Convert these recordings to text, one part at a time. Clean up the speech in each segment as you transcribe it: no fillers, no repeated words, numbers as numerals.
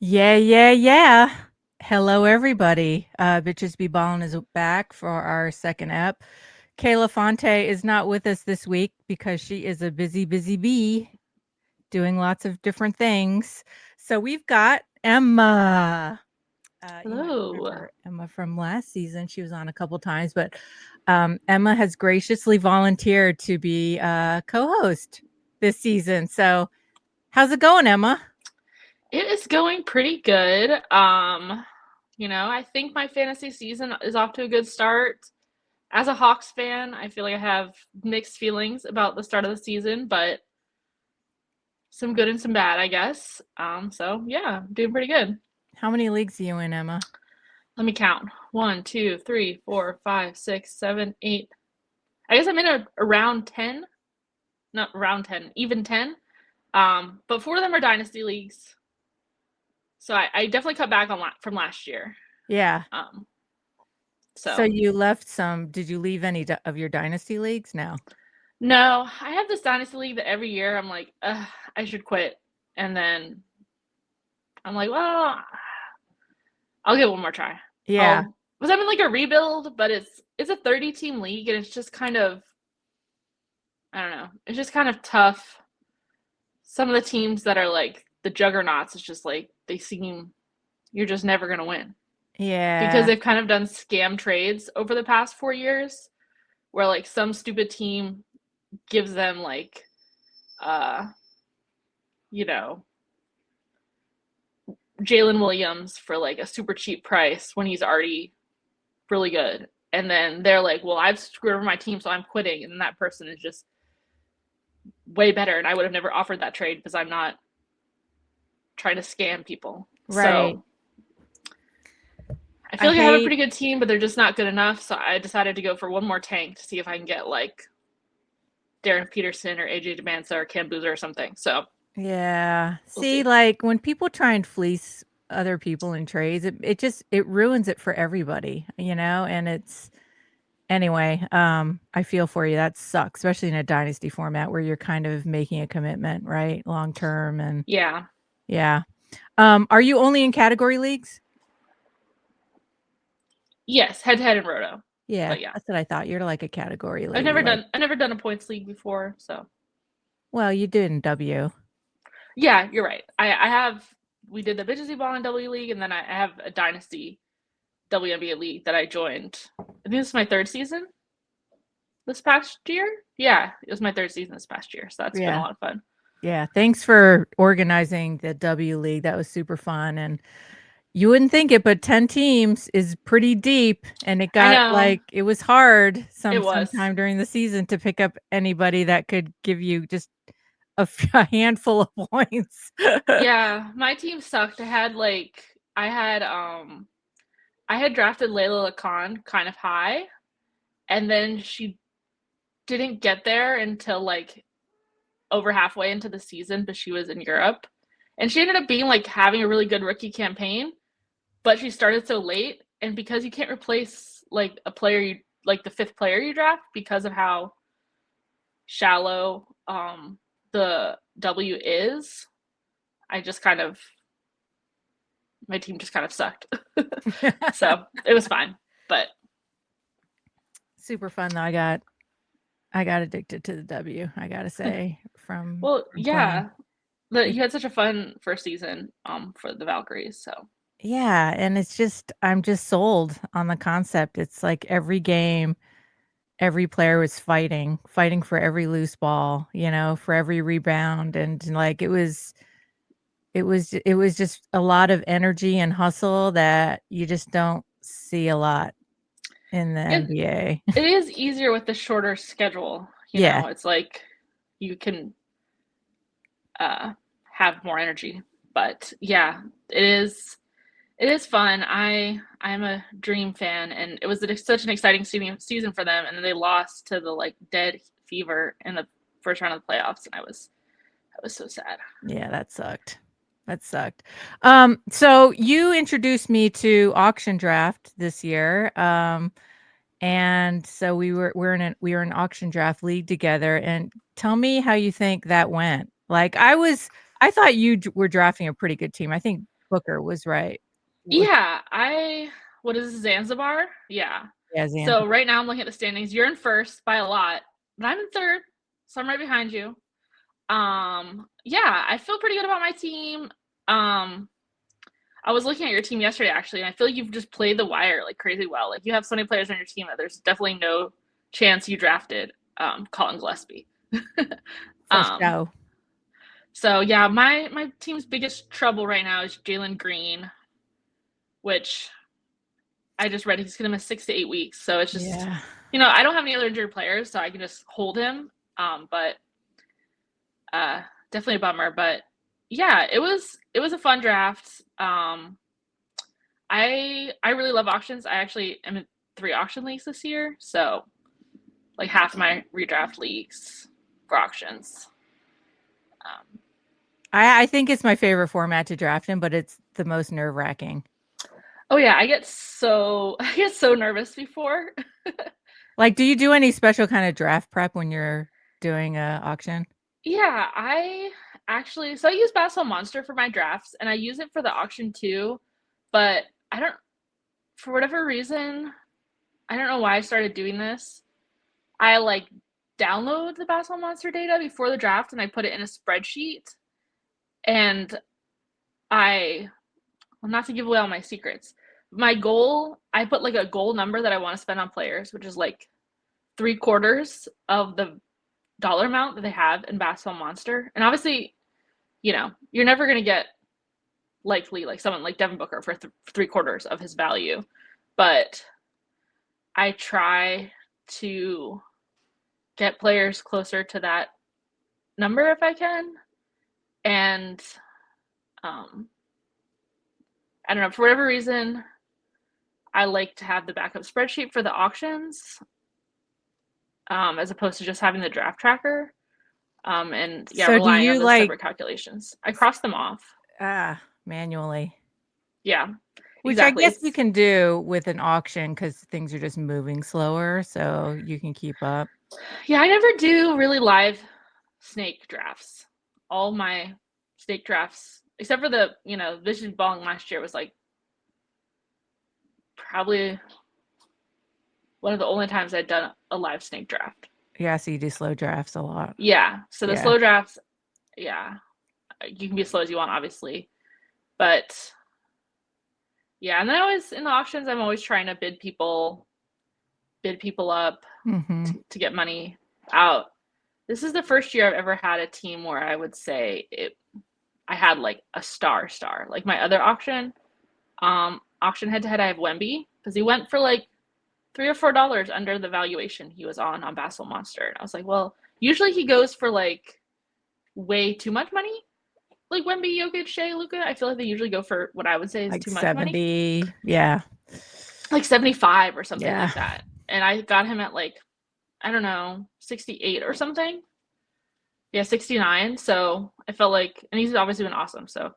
Yeah. Hello, everybody. Bitches Be Ballin' is back for our second ep. Kayla Fonte is not with us this week because she is a busy bee doing lots of different things. So we've got Emma. You might Hello. remember Emma from last season. She was on a couple times, but Emma has graciously volunteered to be a co-host this season. So how's it going, Emma? It is going pretty good. I think my fantasy season is off to a good start. As a Hawks fan, I feel like I have mixed feelings about the start of the season, but some good and some bad, I guess. So yeah, doing pretty good. How many leagues are you in, Emma? Let me count. One, two, three, four, five, six, seven, eight. I guess I'm in around 10. Not around 10, even 10. But four of them are dynasty leagues. So I definitely cut back on from last year. Yeah. Um, So so you left some. Did you leave any of your dynasty leagues? No. no, I have this dynasty league that every year I'm like, I should quit, and then I'm like, well, I'll give it one more try. Yeah. I'll because I'm in like a rebuild, but it's a 30 team league, and it's just kind of I don't know, it's just kind of tough. Some of the teams that are like the juggernauts, it's just like they seem you're just never gonna win because Yeah. they've kind of done scam trades over the past 4 years, where like some stupid team gives them like uh you know Jalen Williams for like a super cheap price when he's already really good. And then they're like, well, I've screwed over my team, so I'm quitting. And then that person is just way better. And I would have never offered that trade because I'm not trying to scam people. Right. So I I feel like I have a hate. pretty good team, but they're just not good enough. So I decided to go for one more tank to see if I can get like Darren Peterson or AJ Demansa or Cam Boozer or something. So Yeah. we'll See, see. like when people try and fleece other people in trades, it just it ruins it for everybody, and it's anyway, I feel for you. That sucks, especially in a dynasty format where you're kind of making a commitment, right? Long term and Yeah. yeah. Are you only in category leagues? Yes, head to head and roto. Yeah, But yeah. that's what I thought. You're like a category I've lady, never like done I've never done a points league before, so well, you did in W. yeah, you're right. I have we did the Bitches Ball in W League, and then I have a Dynasty WNBA league that I joined. I think this is my third season this past year. Yeah, it was my third season this past year, so that's been a Yeah. lot of fun. Yeah, thanks for organizing the W League. That was super fun, and you wouldn't think it, but 10 teams is pretty deep, and it I got know like it was hard it was. sometime during the season to pick up anybody that could give you just a handful of points. Yeah, my team sucked. I had drafted Layla Lacan kind of high, and then she didn't get there until like over halfway into the season, but she was in Europe. And she ended up being like having a really good rookie campaign, but she started so late. And because you can't replace like a player you like the fifth player you draft because of how shallow the W is, I just kind of my team just kind of sucked. So it was fine. But Super fun though. I got addicted to the W, I gotta say, from well, playing. yeah. It You had such a fun first season for the Valkyries, so Yeah, and it's just I'm just sold on the concept. It's like every game, every player was fighting for every loose ball, for every rebound, and like it was just a lot of energy and hustle that you just don't see a lot in the it NBA. it is easier with the shorter schedule. Yeah. It's like you can uh, have more energy. But yeah, it is it is fun. I'm a Dream fan, and it was such an exciting season for them, and then they lost to the like dead fever in the first round of the playoffs, and I was so sad. Yeah, that sucked. That sucked. So you introduced me to auction draft this year. And so we were in auction draft league together, and tell me how you think that went. Like I thought you were drafting a pretty good team. I think Booker was right. Yeah, what is this, Zanzibar? Yeah. Yeah, So Zanzibar. right now I'm looking at the standings. You're in first by a lot, but I'm in third, so I'm right behind you. Yeah, I feel pretty good about my team. I was looking at your team yesterday actually, and I feel like you've just played the wire like crazy well. Like you have so many players on your team that there's definitely no chance you drafted Colin Gillespie. For um, show. so yeah, my team's biggest trouble right now is Jalen Green, which I just read he's gonna miss 6 to 8 weeks. So it's just, Yeah. I don't have any other injured players, so I can just hold him. But definitely a bummer. But yeah, it was a fun draft. I really love auctions. I actually am in 3 auction leagues this year, so like half my redraft leagues for auctions. Um, I think it's my favorite format to draft in, but it's the most nerve-wracking. oh yeah, I get so I get so nervous before. Like, do you do any special kind of draft prep when you're doing a auction? Yeah, I use Basso Monster for my drafts and I use it for the auction too, but I don't for whatever reason, I don't know why I started doing this. I like download the Basso Monster data before the draft and I put it in a spreadsheet and I well, not to give away all my secrets. My goal, I put like a goal number that I want to spend on players, which is like 3/4 of the dollar amount that they have in Basso Monster. And obviously, you're never going to get likely like someone like Devin Booker for 3/4 of his value. But I try to get players closer to that number if I can. And um, I don't know, for whatever reason, I like to have the backup spreadsheet for the auctions as opposed to just having the draft tracker. And yeah, So do relying on you those like separate calculations. I cross them off. manually? Yeah, Which I exactly. guess you can do with an auction because things are just moving slower, so you can keep up. Yeah, I never do really live snake drafts. All my snake drafts, except for the, Vision Bong last year was like probably one of the only times I'd done a live snake draft. Yeah, so you do slow drafts a lot. Yeah. So the Yeah. slow drafts, yeah, you can be as slow as you want, obviously. But yeah, and then I always in the auctions, I'm always trying to bid people up Mm-hmm. to get money out. This is the first year I've ever had a team where I would say I had like a star. Like my other auction head to head, I have Wemby because he went for like $3 or $4 under the valuation he was on Basso Monster. And I was like, well, usually he goes for like way too much money. Like Wemby, Jokic, Shea, Luka, I feel like they usually go for what I would say is Like too much money, 70. Yeah. like 75 or something Yeah. like that. And I got him at like, I don't know, 68 or something. Yeah, 69. So I felt like, and he's obviously been awesome. So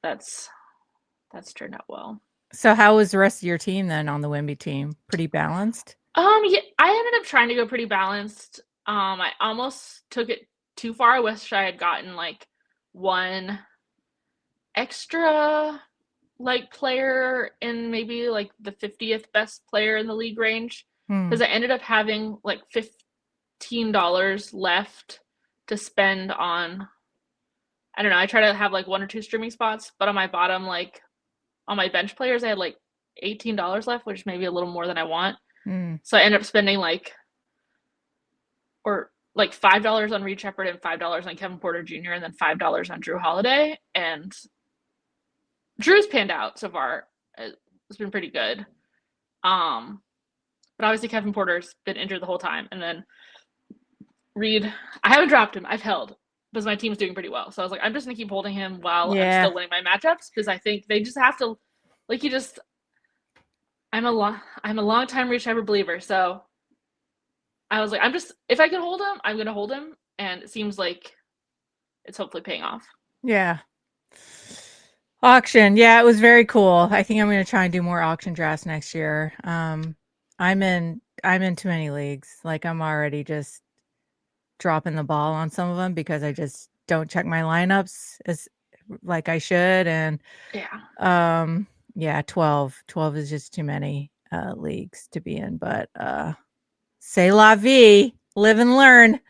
that's turned out well. So how was the rest of your team then on the Wimby team? Pretty balanced? Yeah, I ended up trying to go pretty balanced. I almost took it too far. I wish I had gotten like one extra like player in maybe like the 50th best player in the league range Hmm. because I ended up having like $15 left to spend on. I don't know. I try to have like one or two streaming spots, but on my bottom, like on my bench players, I had like $18 left, which is maybe a little more than I want. Hmm. So I ended up spending like $5 on Reed Shepherd and $5 on Kevin Porter Jr. and then $5 on Drew Holiday. And Drew's panned out so far. It's been pretty good. But obviously Kevin Porter's been injured the whole time. And then Reed, I haven't dropped him. I've held because my team's doing pretty well. So I was like, I'm just gonna keep holding him while I'm Yeah. still winning my matchups because I think they just have to, like, he just. I'm a long time Reed Shepherd believer. So I was like, if I can hold him, I'm gonna hold him, and it seems like it's hopefully paying off. Yeah. Auction. Yeah, it was very cool. I think I'm going to try and do more auction drafts next year. I'm in too many leagues. Like I'm already just dropping the ball on some of them because I just don't check my lineups as like I should, and Yeah. yeah, 12 is just too many leagues to be in, but c'est la vie, live and learn.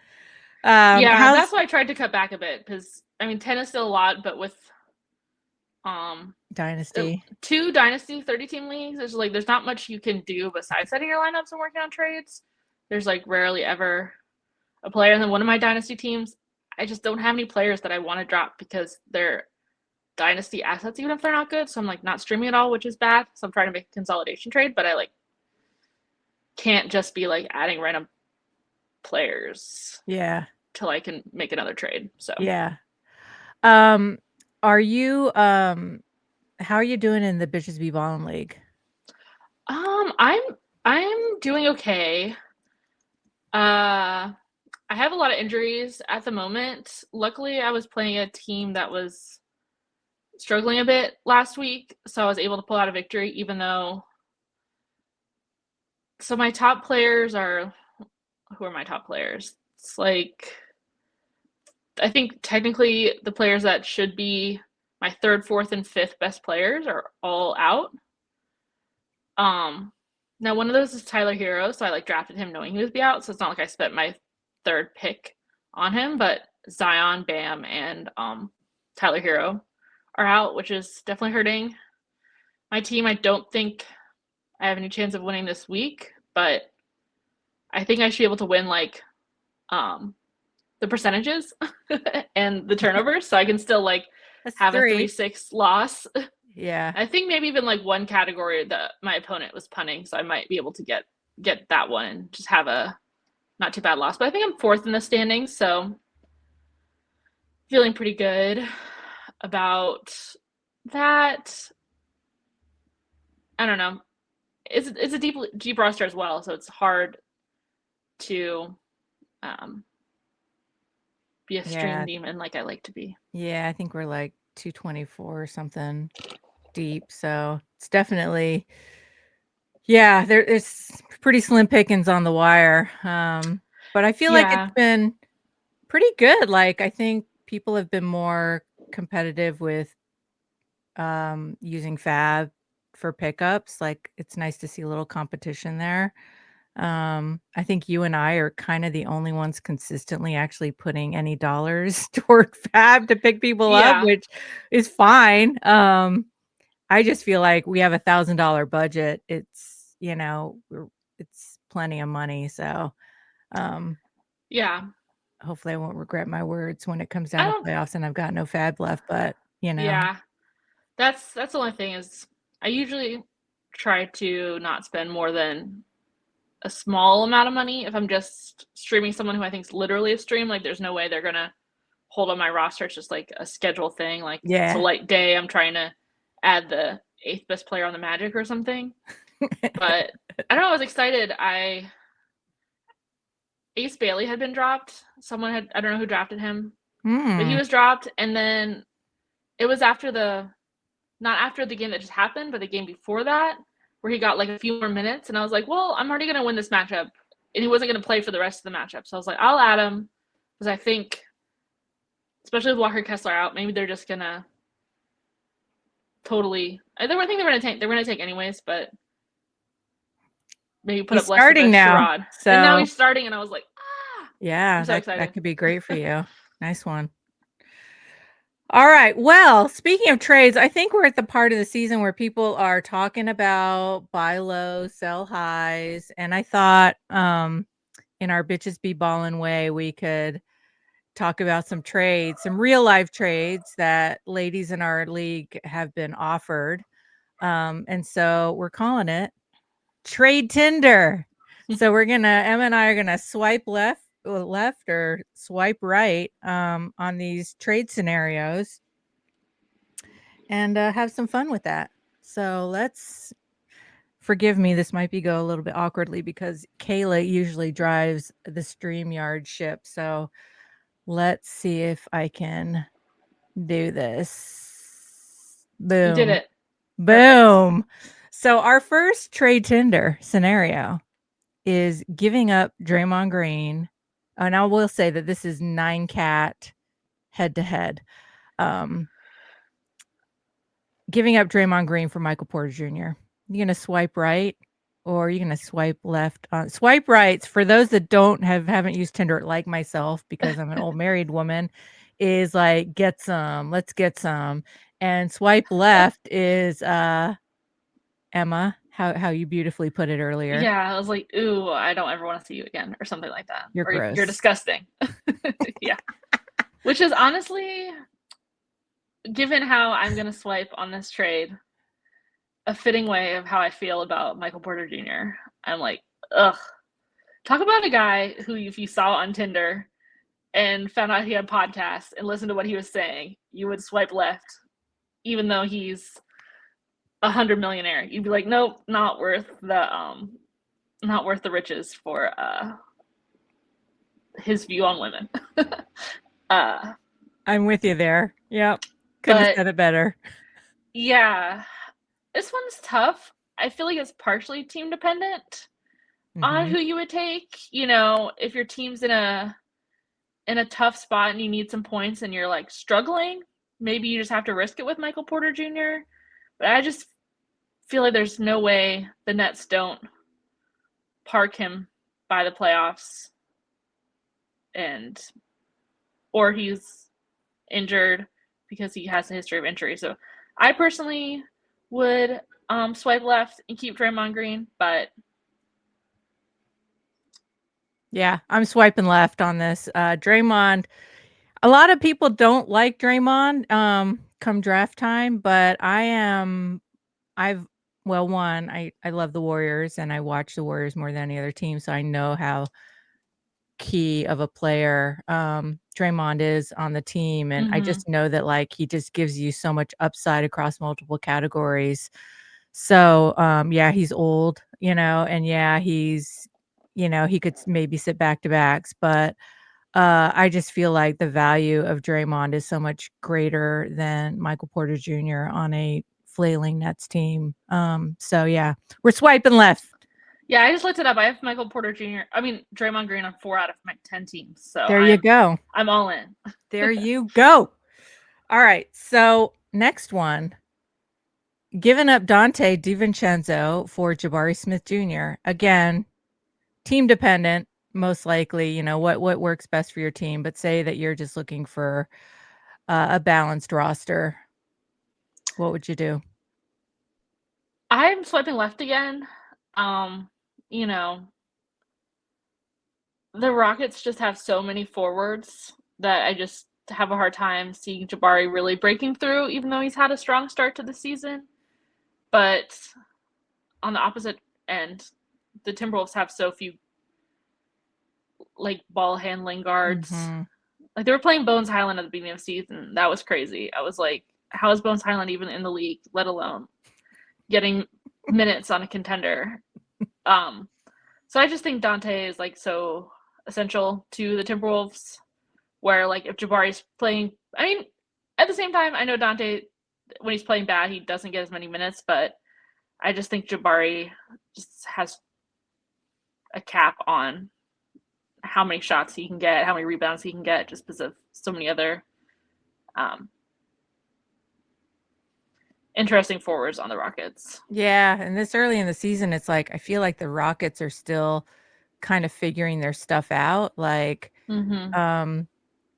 Yeah, How's that's why I tried to cut back a bit because I mean 10 is still a lot, but with um Dynasty? two dynasty 30 team leagues, there's not much you can do besides setting your lineups and working on trades. There's like rarely ever a player, and then one of my dynasty teams, I just don't have any players that I want to drop because they're dynasty assets even if they're not good. So I'm like not streaming at all, which is bad. So I'm trying to make a consolidation trade, but I like can't just be like adding random players Yeah, till I can make another trade. So yeah. Are you how are you doing in the Bitches Be Ballin' League? I'm doing okay. I have a lot of injuries at the moment. Luckily, I was playing a team that was struggling a bit last week, so I was able to pull out a victory, even though. So my top players are. Who are my top players? It's like. I think technically the players that should be my third, fourth, and fifth best players are all out. Um, Now one of those is Tyler Hero, so I like drafted him knowing he would be out, so it's not like I spent my third pick on him, but Zion, Bam, and Tyler Hero are out, which is definitely hurting my team. I don't think I have any chance of winning this week, but I think I should be able to win like um the percentages and the turnovers, so I can still like That's have a 3. 3-6 loss. Yeah. I think maybe even like one category that my opponent was punting, so I might be able to get that one and just have a not too bad loss. But I think I'm fourth in the standings, so feeling pretty good about that. I don't know. It's a deep roster as well, so it's hard to um, be a stream Yeah. demon like I like to be. Yeah, I think we're like 224 or something deep, so it's definitely yeah, it's pretty slim pickings on the wire, but I feel like it's Yeah, been pretty good, like, I think people have been more competitive with, using Fab for pickups, like, it's nice to see a little competition there. I think you and I are kinda the only ones consistently actually putting any dollars toward Fab to pick people up, yeah, which is fine. I just feel like we have $1,000 budget. It's, it's plenty of money, so, um, yeah. hopefully I won't regret my words when it comes I down to don't. playoffs and I've got no Fab left, but, you know. Yeah, that's the only thing is I usually try to not spend more than a small amount of money if I'm just streaming someone who I think is literally a stream. Like, there's no way they're gonna hold on my roster. It's just like a schedule thing. Like, it's a Yeah. light day. I'm trying to add the eighth best player on the Magic or something. But I don't know. I was excited. Ace Bailey had been dropped. Someone had. I don't know who drafted him, but he Mm. was dropped. And then it was after the not after the game that just happened, but the game before that, where he got like a few more minutes. And I was like, well, I'm already going to win this matchup. And he wasn't going to play for the rest of the matchup. So I was like, I'll add him because I think, especially with Walker Kessler out, maybe they're just going to totally. I think they were going to tank. They were going to take anyways, but maybe put He's up less of a starting now, charade. And now so he's starting, and I was like, ah, I'm yeah, so that excited. could be great for you. Nice one. All right. Well, speaking of trades, I think we're at the part of the season where people are talking about buy low, sell highs. And I thought in our bitches be ballin' way, we could talk about some trades, some real life trades that ladies in our league have been offered. And so we're calling it Trade Tinder. So Emma and I are gonna swipe left or swipe right on these trade scenarios and have some fun with that. So let's forgive me. This might be go a little bit awkwardly because Kayla usually drives the StreamYard ship. So let's see if I can do this. You did Boom. it. Perfect. Boom. So our first trade Tinder scenario is giving up Draymond Green. And I will say that this is 9 cat head to head. Um, giving up Draymond Green for Michael Porter Jr. You gonna swipe right or you gonna swipe left? Swipe rights, for those that haven't used Tinder like myself, because I'm an old married woman, is like get some, let's get some. And swipe left is Emma, how you beautifully put it earlier. Yeah, I was like, ooh, I don't ever want to see you again, or something like that. You're Or you're gross. disgusting. Yeah. Which is honestly, given how I'm going to swipe on this trade, a fitting way of how I feel about Michael Porter Jr. I'm like, ugh. Talk about a guy who, if you saw on Tinder and found out he had podcasts and listened to what he was saying, you would swipe left, even though he's 100 millionaire. You'd be like, nope, not worth the riches for his view on women. I'm with you there. Yep. Couldn't have But said it better. yeah, this one's tough. I feel like it's partially team dependent on Mhm. who you would take. You know, if your team's in a tough spot and you need some points and you're like struggling, maybe you just have to risk it with Michael Porter Jr. But I just feel like there's no way the Nets don't park him by the playoffs, and or he's injured, because he has a history of injury. So I personally would swipe left and keep Draymond Green, but Yeah, I'm swiping left on this. Draymond, a lot of people don't like Draymond come draft time, but I've well, one, I love the Warriors and I watch the Warriors more than any other team, so I know how key of a player Draymond is on the team, and I mm-hmm. just know that like he just gives you so much upside across multiple categories. So, yeah, he's old, and yeah, he could maybe sit back to backs, but I just feel like the value of Draymond is so much greater than Michael Porter Jr. on a flailing Nets team. So yeah, we're swiping left. Yeah, I just looked it up. I have Michael Porter Jr. I mean Draymond Green on 4 out of my 10 teams, so There you go. I'm all in. There you go. All right. So next one, giving up Dante DiVincenzo for Jabari Smith Jr. Again, team dependent, most likely. What works best for your team, but say that you're just looking for a balanced roster. What would you do? I'm swiping left again. You know, the Rockets just have so many forwards that I just have a hard time seeing Jabari really breaking through, even though he's had a strong start to the season. But on the opposite end, the Timberwolves have so few like ball handling guards. Mhm. Like they were playing Bones Highland at the beginning of the season. That was crazy. I was like, how is Bones Highland even in the league, let alone getting minutes on a contender? Um, so I just think Dante is like so essential to the Timberwolves. Where like if Jabari's playing, I mean, at the same time, I know Dante when he's playing bad, he doesn't get as many minutes, but I just think Jabari just has a cap on how many shots he can get, how many rebounds he can get, just because of so many other um, interesting forwards on the Rockets. Yeah, and this early in the season, it's like I feel like the Rockets are still kind of figuring their stuff out. Like, Mm-hmm.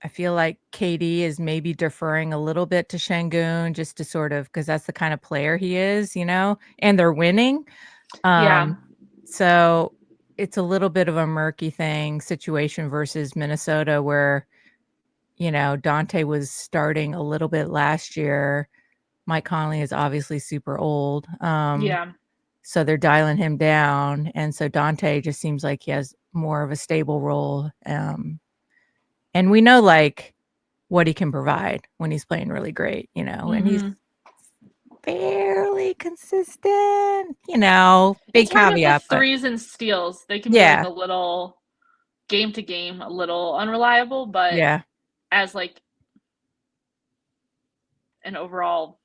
I feel like KD is maybe deferring a little bit to Şengün just to sort of because that's the kind of player he is, and they're winning. Yeah. So it's a little bit of a murky situation versus Minnesota where, Dante was starting a little bit last year. Mike Conley is obviously super old. Yeah. So they're dialing him down. And so Dante just seems like he has more of a stable role. And we know like what he can provide when he's playing really great, and he's Mm-hmm. fairly consistent, big It's more with the caveat, but threes and steals. They can be like yeah, a little game to game, a little unreliable, but yeah, as like an overall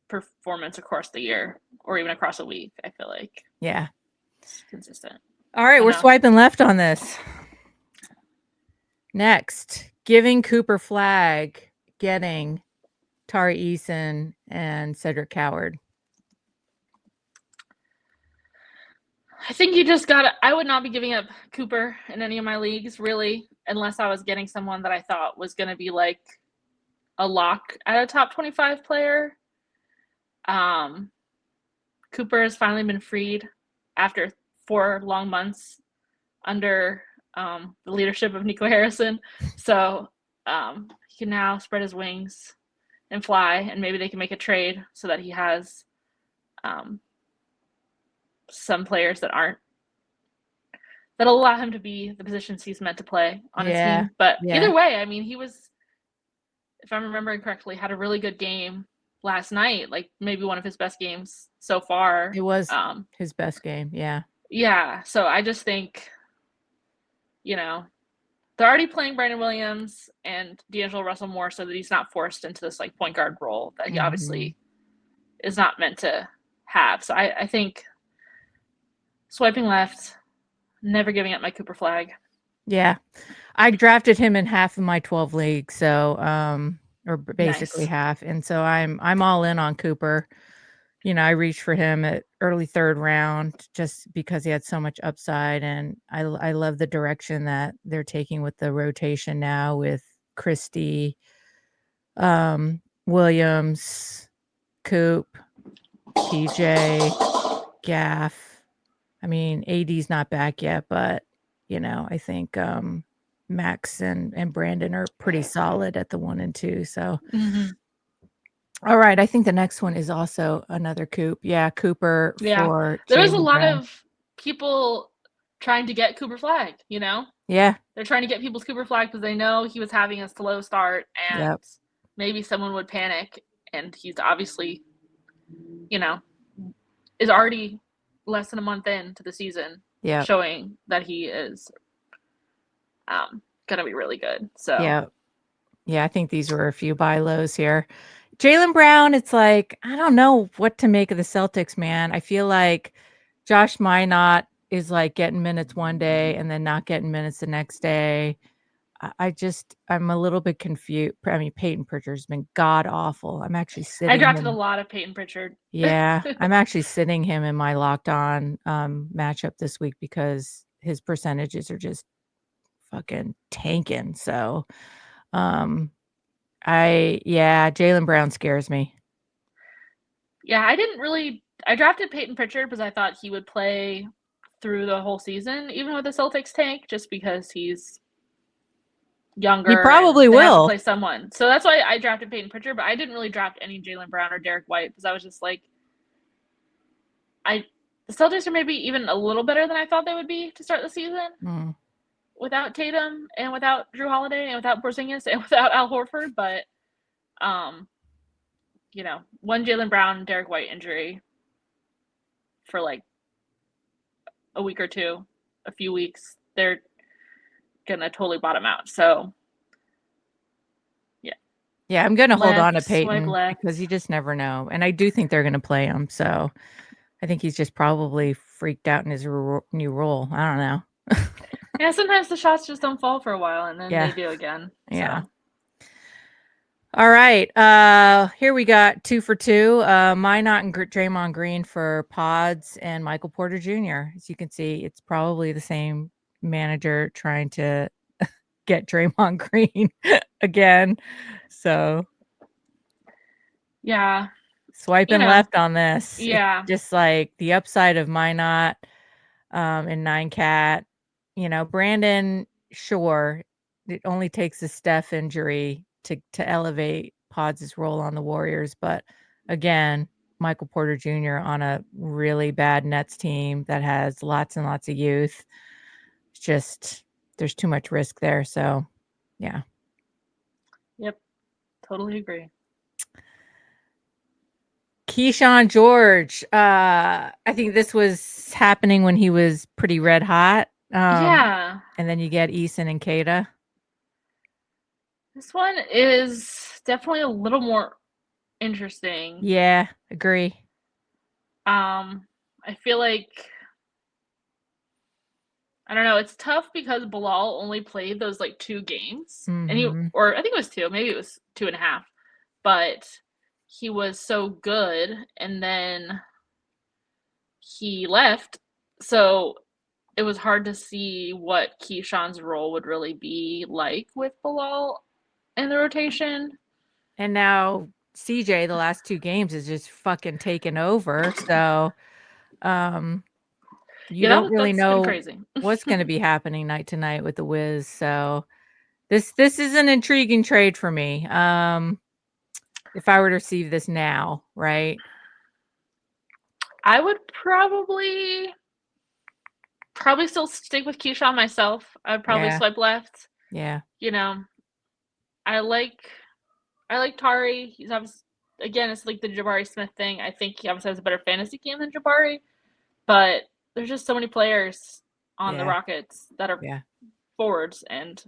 performance across the year or even across a week, I feel like yeah. it's consistent All right, we're enough. swiping left on this. Next, giving Cooper Flag, getting Tari Eason and Cedric Coward. I think you just got to, I would not be giving up Cooper in any of my leagues, really, unless I was getting someone that I thought was going to be like a lock at a top 25 player. Cooper has finally been freed after 4 long months under the leadership of Nico Harrison. So he can now spread his wings and fly, and maybe they can make a trade so that he has some players that'll allow him to be the positions he's meant to play on his team. But either way, I mean, he was, if I'm remembering correctly, had a really good game last night, like maybe one of his best games so far. It was his best game, yeah. Yeah, so I just think, you know, they're already playing Brandon Williams and D'Angelo Russell more so that he's not forced into this like point guard role that he obviously is not meant to have. So I think swiping left, never giving up my Cooper flag. Yeah. I drafted him in half of my 12 leagues, so or basically half. And so I'm all in on Cooper. You know, I reached for him at early 3rd round just because he had so much upside, and I love the direction that they're taking with the rotation now with Christie, Williams, Coop, PJ, Gaff. I mean, AD's not back yet, but you know, I think Max and Brandon are pretty solid at the 1 and 2. So, all right, I think the next one is also another Coop. Yeah, Cooper for there was a Jaylen lot Brown. of people trying to get Cooper flag. You know, Yeah, they're trying to get people's Cooper flag because they know he was having a slow start and maybe someone would panic. And he's obviously, you know, is already less than a month into the season, showing that he is gonna be really good. So yeah, I think these were a few buy lows here. Jaylen Brown, it's like I don't know what to make of the Celtics, man. I feel like Josh Minot is like getting minutes one day and then not getting minutes the next day. I'm a little bit confused. I mean, Peyton Pritchard's been god awful. I'm actually sitting. I drafted a lot of Peyton Pritchard. Yeah, I'm actually sitting him in my locked on matchup this week because his percentages are just fucking tanking. So, Jaylen Brown scares me. Yeah, I drafted Peyton Pritchard because I thought he would play through the whole season, even with the Celtics tank, just because he's younger. He probably and they have to will play someone. So that's why I drafted Peyton Pritchard, but I didn't really draft any Jaylen Brown or Derek White because I was just like, the Celtics are maybe even a little better than I thought they would be to start the season without Tatum and without Drew Holiday and without Porzingis and without Al Horford. But, you know, one Jaylen Brown, Derek White injury for like a week or two, a few weeks, they're gonna totally bottom out. So yeah, I'm gonna hold on to Peyton because you just never know, and I do think they're gonna play him. So I think he's just probably freaked out in his new role. I don't know. Yeah, sometimes the shots just don't fall for a while, and then they do again. Yeah. So. All right. Here we got 2 for 2. Minot and Draymond Green for Pods and Michael Porter Jr. As you can see, it's probably the same manager trying to get Draymond Green again. So yeah, swiping left on this. Yeah, it's just like the upside of Minot and 9-Cat. You know, Brandon, sure, it only takes a Steph injury to elevate Pods' role on the Warriors. But again, Michael Porter Jr. on a really bad Nets team that has lots and lots of youth. It's just, there's too much risk there. So, yeah. Yep. Totally agree. Keyshawn George. I think this was happening when he was pretty red hot. Yeah. And then you get Eason and Kata. This one is definitely a little more interesting. Yeah, agree. I feel like, I don't know, it's tough because Bilal only played those like 2 games. And I think it was 2, maybe it was 2.5. but he was so good, and then he left. So it was hard to see what Keyshawn's role would really be like with Bilal in the rotation. And now CJ, the last 2 games, is just fucking taken over. So, you Yeah, don't really that's been know crazy. what's gonna be happening night to night with the Wiz. So this is an intriguing trade for me. If I were to receive this now, right? I would probably still stick with Keyshawn myself. I'd probably Yeah. swipe left. Yeah. You know, I like Tari. He's obviously, again, it's like the Jabari Smith thing. I think he obviously has a better fantasy game than Jabari, but there's just so many players on the Yeah. Rockets that are Yeah. forwards, and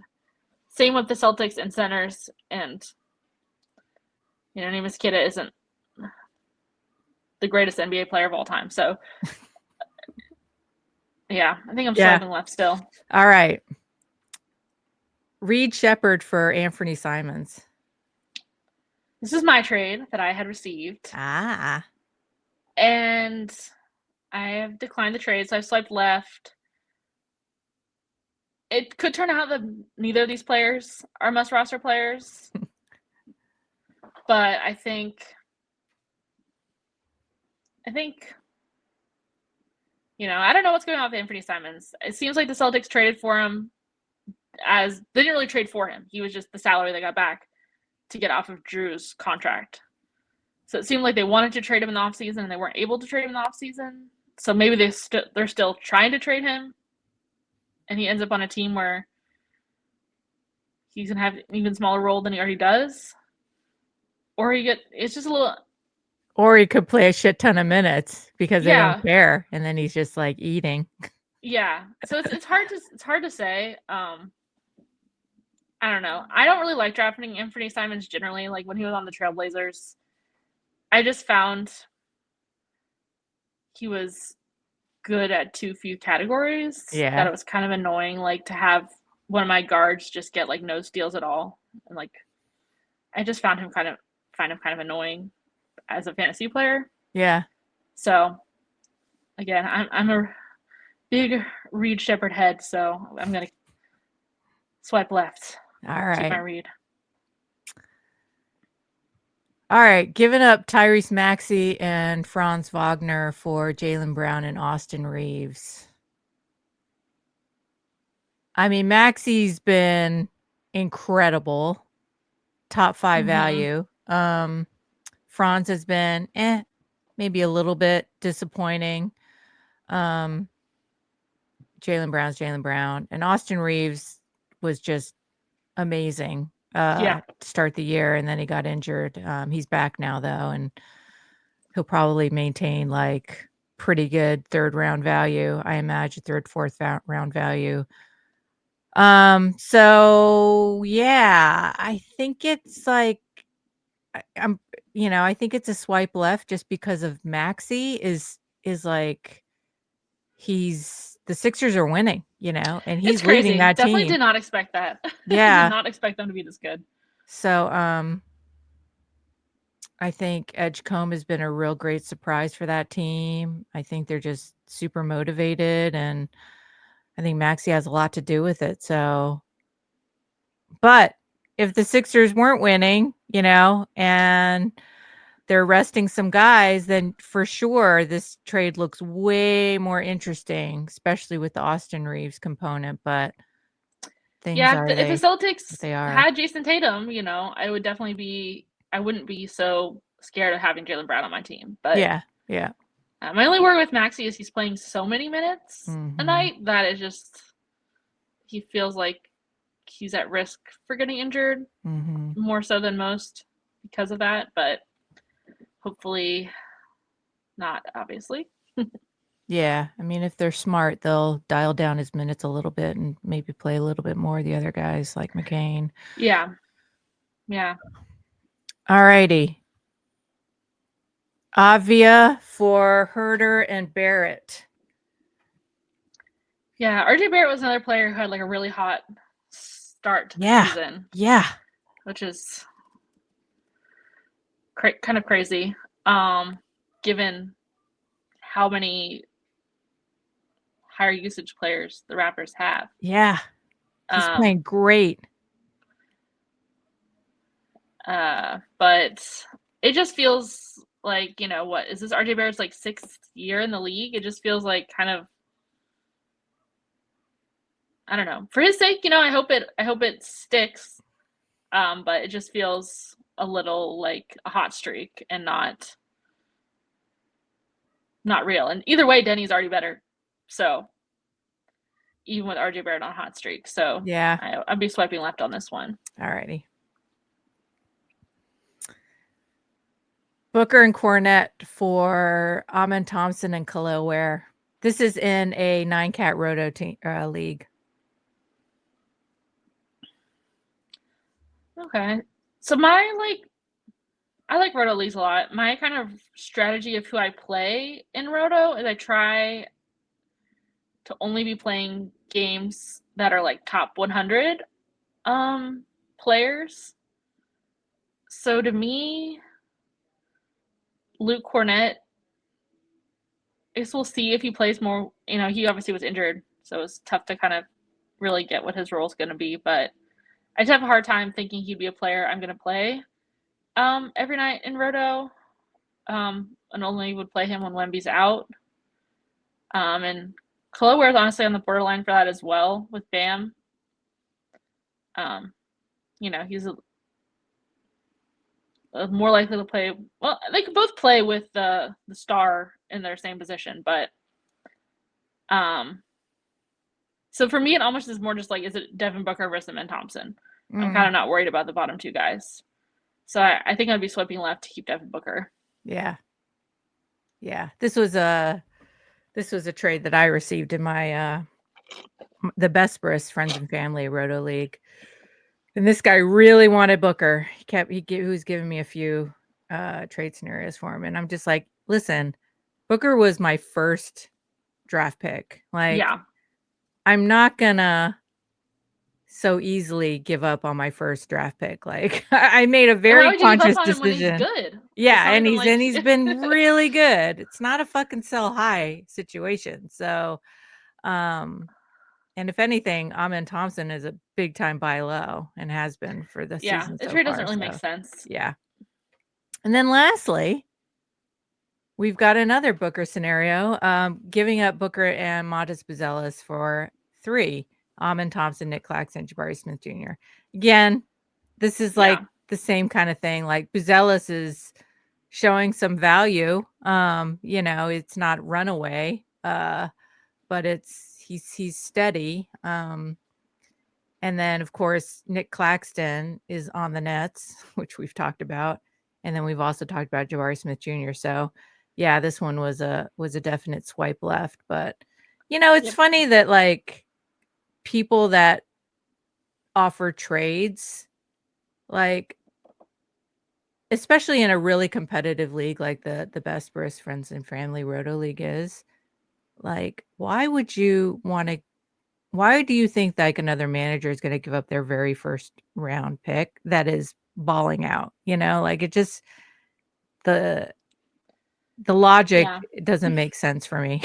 same with the Celtics and centers. And Neemias Queta isn't the greatest NBA player of all time. So yeah, I think I'm Yeah. swiping left still. All right. Reed Shepherd for Anthony Simons. This is my trade that I had received. Ah. And I have declined the trade, so I swiped left. It could turn out that neither of these players are must roster players. But I think I don't know what's going on with Anthony Simons. It seems like the Celtics traded for him they didn't really trade for him. He was just the salary they got back to get off of Drew's contract. So it seemed like they wanted to trade him in the offseason and they weren't able to trade him in the offseason. So maybe they're still trying to trade him, and he ends up on a team where he's going to have an even smaller role than he already does. Or it's just a little. Or he could play a shit ton of minutes because they don't Yeah. care, and then he's just like eating. Yeah. So it's hard to say. I don't know. I don't really like drafting Anthony Simons generally. Like when he was on the Trailblazers, I just found he was good at too few categories that Yeah. it was kind of annoying, like to have one of my guards just get like no steals at all, and like I just found him kind of annoying as a fantasy player. Yeah. So again, I'm a big Reed Shepherd head, so I'm gonna swipe left. All Keep my right. Reed. All right. Giving up Tyrese Maxey and Franz Wagner for Jaylen Brown and Austin Reeves. I mean, Maxey's been incredible. Top 5 value. Franz has been maybe a little bit disappointing. Jaylen Brown. And Austin Reeves was just amazing to start the year, and then he got injured. He's back now, though, and he'll probably maintain, like, pretty good third-round value, I imagine, third, fourth round value. So, yeah, I think it's, like, I think it's a swipe left just because of Maxey is like the Sixers are winning, and It's he's leading crazy. that Definitely team. did not expect that. Did Yeah. not expect them to be this good. So, I think Edgecombe has been a real great surprise for that team. I think they're just super motivated, and I think Maxey has a lot to do with it. So, but if the Sixers weren't winning, and they're resting some guys, then for sure this trade looks way more interesting, especially with the Austin Reeves component. But things are If the what Celtics they are. had Jason Tatum, I would definitely I wouldn't be so scared of having Jaylen Brown on my team. But Yeah. my only worry with Maxey is he's playing so many minutes a Mhm. night that it just he feels like he's at risk for getting injured Mhm. more so than most because of that. But hopefully not, obviously. Yeah, I mean, if they're smart, they'll dial down his minutes a little bit and maybe play a little bit more of the other guys like McCain. Yeah. All righty. Avia for Herder and Barrett. Yeah, RJ Barrett was another player who had like a really hot start to the season. Yeah. Which is kind of crazy, given how many higher usage players the Raptors have. Yeah. He's playing great. But it just feels like, what is this, RJ Barrett's like 6th year in the league? It just feels like kind of, I don't know. For his sake, I hope it sticks. But it just feels a little like a hot streak and not real. And either way, Denny's already better. So even with RJ Barrett on hot streak. So Yeah. I'd be swiping left on this one. Alrighty. Booker and Cornette for Amen Thompson and Khalil Ware. This is in a 9-cat roto league. Okay. So I like roto leagues a lot. My kind of strategy of who I play in roto is I try to only be playing games that are like top 100 players. So to me, Luke Cornett, I guess we'll see if he plays more. He obviously was injured, so it's tough to kind of really get what his role is going to be. But I just have a hard time thinking he'd be a player I'm going to play every night in roto, and only would play him when Wemby's out. And Khalil Ware is honestly on the borderline for that as well with Bam. He's more likely to play. Well, they could both play with the star in their same position, but so for me, it almost is more just like, is it Devin Booker versus Amen Thompson? I'm kind of not worried about the bottom two guys, so I think I'd be swiping left to keep Devin Booker. Yeah. This was a trade that I received in my the Besperis Friends and Family Roto League. And this guy really wanted Booker. He was giving me a few trade scenarios for him. And I'm just like, listen, Booker was my first draft pick. Like, Yeah. I'm not gonna so easily give up on my first draft pick. Like, I made a very why would you give conscious up on him when he's decision. good? Yeah, and he's been really good. It's not a fucking sell high situation. So, and if anything, Amen Thompson is a big time buy low and has been for the season the so trade far. doesn't really make sense. Yeah. And then lastly, we've got another Booker scenario, giving up Booker and Modest Buzelis for 3. Amen Thompson, Nick Claxton, Jabari Smith Jr. Again, this is like the same kind of thing. Like Buzelis is showing some value. It's not runaway, but he's steady. And then, of course, Nick Claxton is on the Nets, which we've talked about. And then we've also talked about Jabari Smith Jr. So, yeah, this one was a definite swipe left. But, it's funny that, like, people that offer trades, like, especially in a really competitive league like the Besperis Friends and Family Roto League is, like, why do you think like another manager is going to give up their very first round pick that is balling out? Like, it just the logic doesn't make sense for me.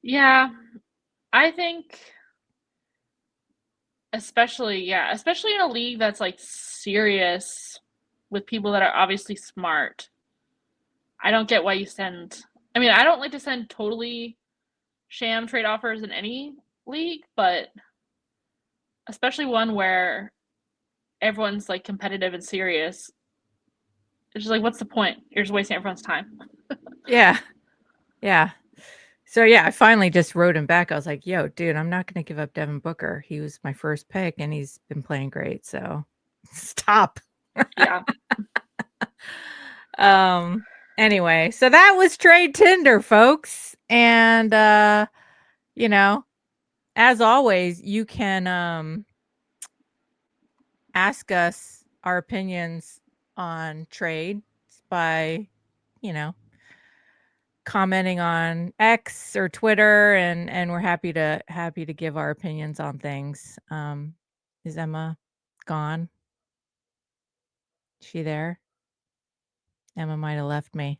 Yeah, I think especially in a league that's like serious with people that are obviously smart. I don't get why you send. I mean, I don't like to send totally sham trade offers in any league, but especially one where everyone's like competitive and serious. It's just like, what's the point? You're just wasting everyone's time. Yeah. So yeah, I finally just wrote him back. I was like, "Yo, dude, I'm not going to give up Devin Booker. He was my first pick, and he's been playing great. So stop." Yeah. Anyway, so that was Trade Tinder, folks, and as always, you can ask us our opinions on trades by, commenting on X or Twitter, and we're happy to give our opinions on things. Is Emma gone? Is she there? Emma might have left me.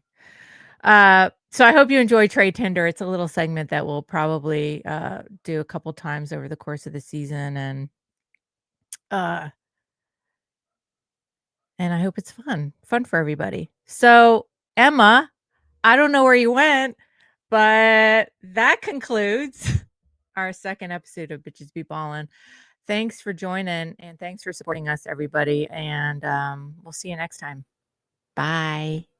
So I hope you enjoy Trade Tinder. It's a little segment that we'll probably do a couple times over the course of the season, and I hope it's fun for everybody. So Emma, I don't know where you went, but that concludes our second episode of Bitches Be Ballin'. Thanks for joining, and thanks for supporting us, everybody. And we'll see you next time. Bye.